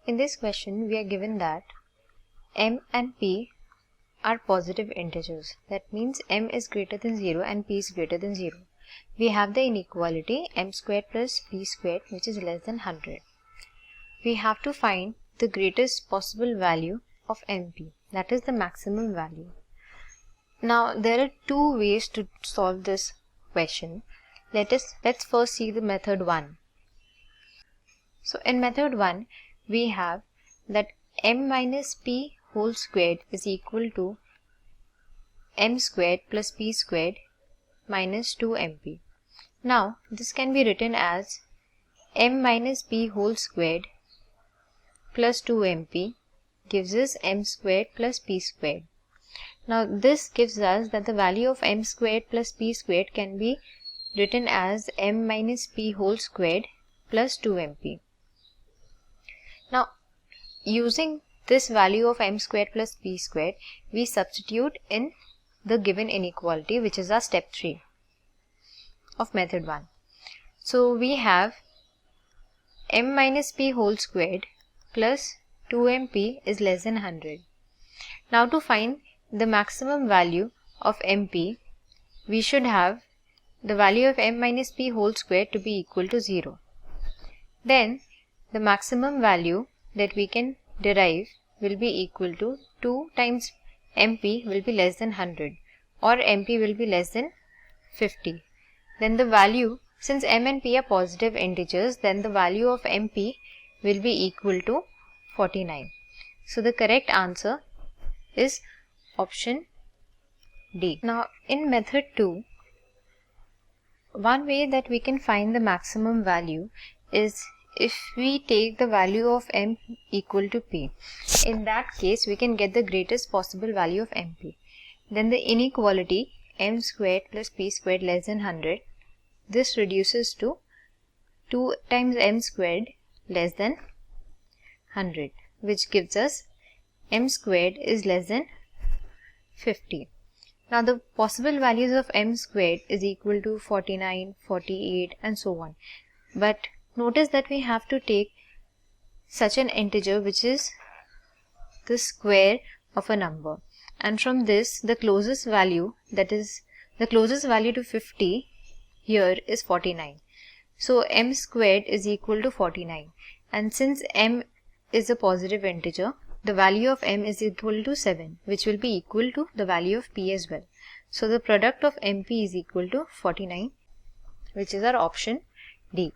In this question, we are given that m and p are positive integers. That means m is greater than 0 and p is greater than 0. We have the inequality m squared plus p squared, which is less than 100. We have to find the greatest possible value of mp, that is the maximum value. Now there are two ways to solve this question. Let's first see the method 1. So in method 1, we have that m minus p whole squared is equal to m squared plus p squared minus 2mp. Now this can be written as m minus p whole squared plus 2mp gives us m squared plus p squared. Now this gives us that the value of m squared plus p squared can be written as m minus p whole squared plus 2mp. Now using this value of m squared plus p squared, we substitute in the given inequality, which is our step 3 of method 1. So we have m minus p whole squared plus 2mp is less than 100. Now to find the maximum value of mp, we should have the value of m minus p whole squared to be equal to 0. Then the maximum value that we can derive will be equal to 2 times mp will be less than 100, or mp will be less than 50. Then the value, since m and p are positive integers, then the value of mp will be equal to 49. So the correct answer is option D. Now in method 2, one way that we can find the maximum value is if we take the value of m equal to p. In that case, we can get the greatest possible value of mp. Then the inequality m squared plus p squared less than 100, this reduces to 2 times m squared less than 100, which gives us m squared is less than 50. Now the possible values of m squared is equal to 49, 48 and so on. But notice that we have to take such an integer which is the square of a number, and from this the closest value, that is the closest value to 50 here is 49. So m squared is equal to 49, and since m is a positive integer, the value of m is equal to 7, which will be equal to the value of p as well. So the product of mp is equal to 49, which is our option D.